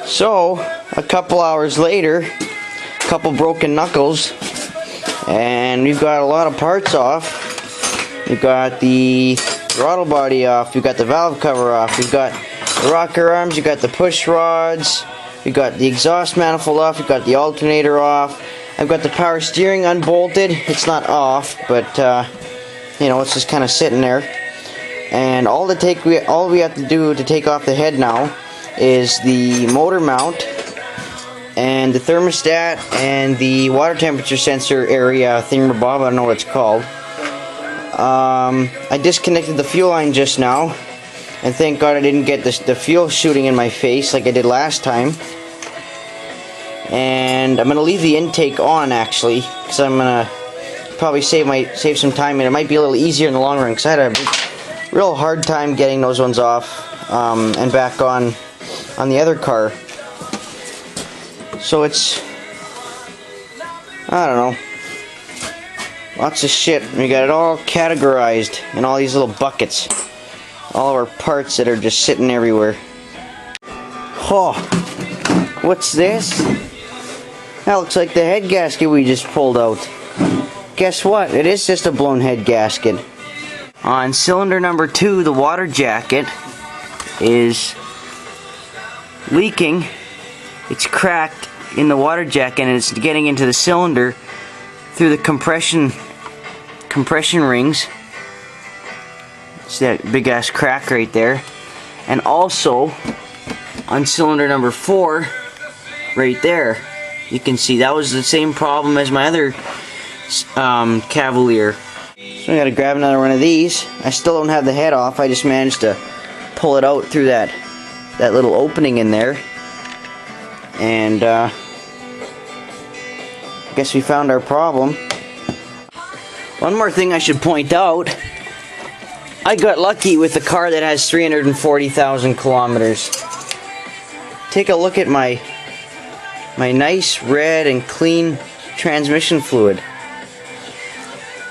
So, a couple hours later, a couple broken knuckles, and we've got a lot of parts off. We've got the throttle body off, we've got the valve cover off, we've got the rocker arms, we've got the push rods, we've got the exhaust manifold off, we've got the alternator off. I've got the power steering unbolted. It's not off, but you know, it's just kind of sitting there. And all we have to do to take off the head now is the motor mount and the thermostat and the water temperature sensor area thingamabob. I don't know what it's called. I disconnected the fuel line just now, and thank God I didn't get the fuel shooting in my face like I did last time. And I'm gonna leave the intake on actually, because I'm gonna probably save some time, and it might be a little easier in the long run, because I had a real hard time getting those ones off and back on the other car. So it's, I don't know, lots of shit. We got it all categorized in all these little buckets, all of our parts that are just sitting everywhere. Oh, what's this? That looks like the head gasket we just pulled out. Guess what? It is just a blown head gasket. On cylinder number 2, the water jacket is leaking. It's cracked in the water jacket, and it's getting into the cylinder through the compression rings. It's that big ass crack right there. And also on cylinder number 4, right there, you can see that was the same problem as my other Cavalier. So I gotta grab another one of these. I still don't have the head off. I just managed to pull it out through that little opening in there. And I guess we found our problem. One more thing I should point out. I got lucky with a car that has 340,000 kilometers. Take a look at my nice red and clean transmission fluid.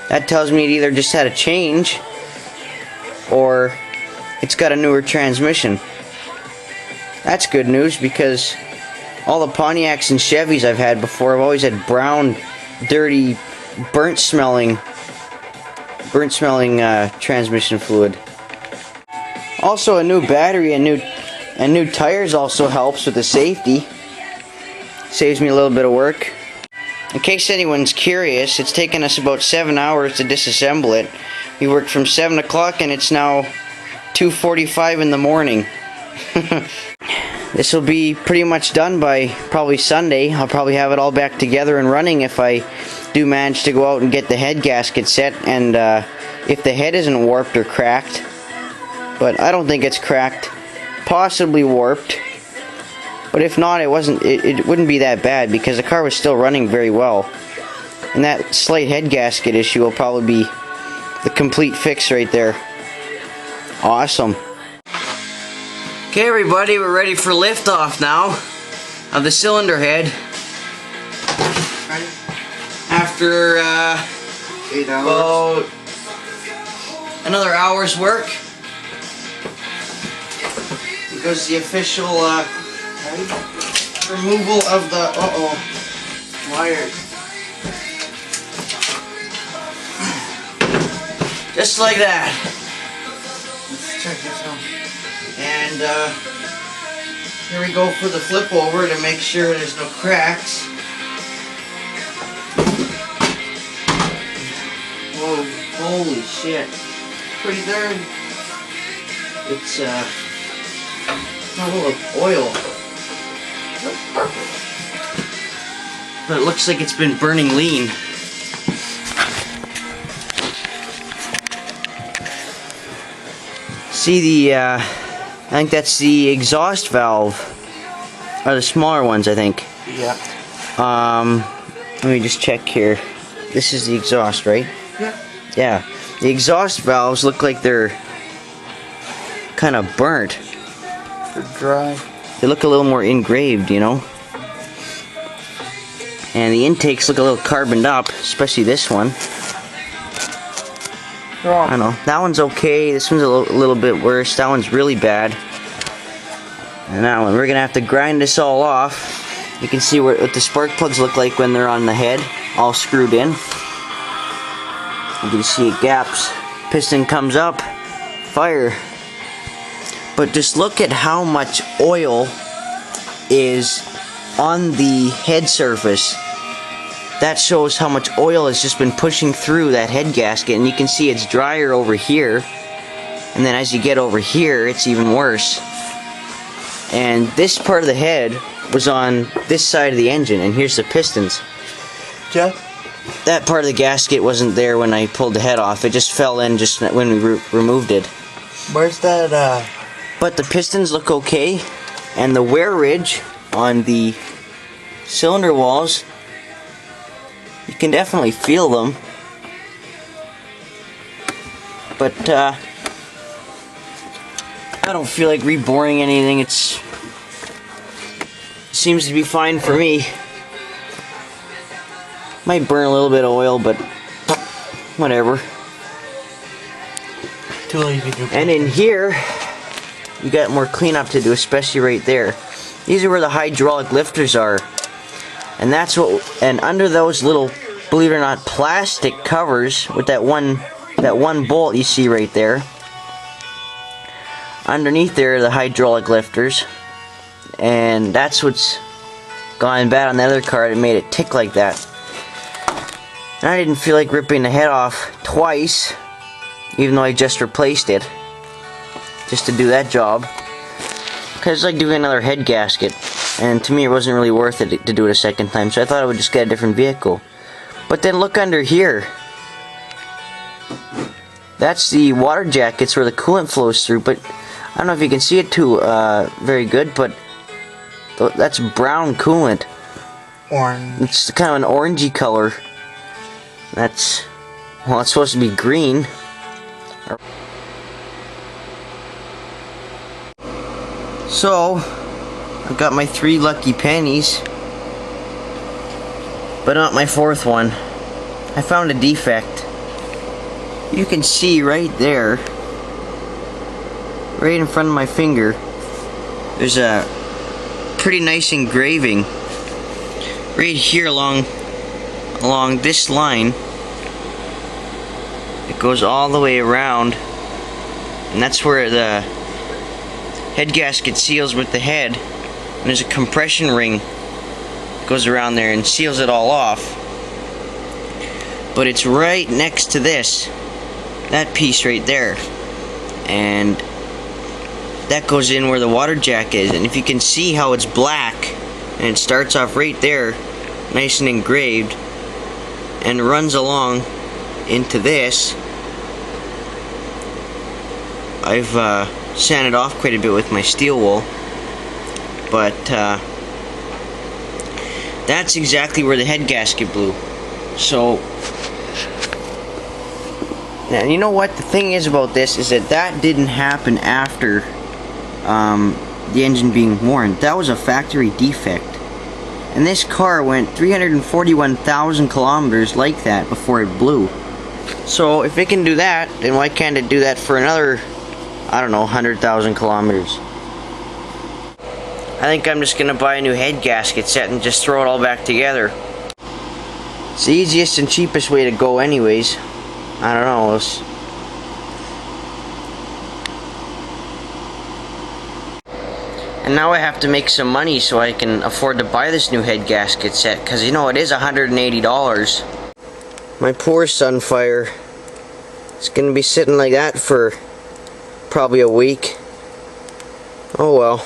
That tells me it either just had a change or it's got a newer transmission. That's good news, because all the Pontiacs and Chevys I've had before have always had brown, dirty, burnt smelling transmission fluid. Also, a new battery and new tires also helps with the safety. Saves me a little bit of work. In case anyone's curious, it's taken us about 7 hours to disassemble it. We worked from 7 o'clock and it's now 2:45 in the morning. This will be pretty much done by probably Sunday. I'll probably have it all back together and running if I do manage to go out and get the head gasket set, and if the head isn't warped or cracked. But I don't think it's cracked. Possibly warped. But if not, it wouldn't be that bad, because the car was still running very well. And that slight head gasket issue will probably be the complete fix right there. Awesome. Okay everybody, we're ready for liftoff now of the cylinder head. After 8 hours. about another hour's work. Because the official removal of the wires. Just like that. Let's check this out. And here we go for the flip over to make sure there's no cracks. Whoa, holy shit. Pretty darn. It's full of oil. But it looks like it's been burning lean. See the, I think that's the exhaust valve. Or the smaller ones, I think. Yeah. Let me just check here. This is the exhaust, right? Yeah. Yeah. The exhaust valves look like they're kind of burnt. They're dry. They look a little more engraved, you know? And the intakes look a little carboned up, especially this one. I don't know. That one's okay. This one's a little bit worse. That one's really bad. And now we're gonna have to grind this all off. You can see what the spark plugs look like when they're on the head, all screwed in. You can see it gaps. Piston comes up, fire. But just look at how much oil is on the head surface. That shows how much oil has just been pushing through that head gasket, and you can see it's drier over here, and then as you get over here it's even worse. And this part of the head was on this side of the engine, and here's the pistons. Jeff? That part of the gasket wasn't there when I pulled the head off. It just fell in just when we removed it. Where's that, But the pistons look okay, and the wear ridge on the cylinder walls, you can definitely feel them. But I don't feel like reboring anything. It seems to be fine for me. Might burn a little bit of oil, but whatever. too lazy to do. And in here, you got more cleanup to do, especially right there. These are where the hydraulic lifters are. And that's what, and under those little, believe it or not, plastic covers with that one bolt you see right there. Underneath there are the hydraulic lifters. And that's what's gone bad on the other car. It made it tick like that. And I didn't feel like ripping the head off twice, even though I just replaced it, just to do that job. Because it's like doing another head gasket, and to me it wasn't really worth it to do it a second time, so I thought I would just get a different vehicle. But then look under here. That's the water jackets where the coolant flows through, but I don't know if you can see it too very good, but that's brown coolant. Orange. It's kind of an orangey color. That's, well, it's supposed to be green. So, I've got my 3 lucky pennies, but not my 4th one. I found a defect. You can see right there, right in front of my finger, there's a pretty nice engraving right here along this line. It goes all the way around, and that's where the head gasket seals with the head, and there's a compression ring that goes around there and seals it all off. But it's right next to this, that piece right there, and that goes in where the water jack is. And if you can see how it's black, and it starts off right there, nice and engraved, and runs along into this. I've sanded off quite a bit with my steel wool, but that's exactly where the head gasket blew. So, and you know what the thing is about this is that didn't happen after the engine being worn. That was a factory defect. And this car went 341,000 kilometers like that before it blew. So if it can do that, then why can't it do that for another, I don't know, 100,000 kilometers? I think I'm just gonna buy a new head gasket set and just throw it all back together. It's the easiest and cheapest way to go anyways. I don't know. And now I have to make some money so I can afford to buy this new head gasket set, because you know it is $180. My poor Sunfire. It's gonna be sitting like that for probably a week. Oh well.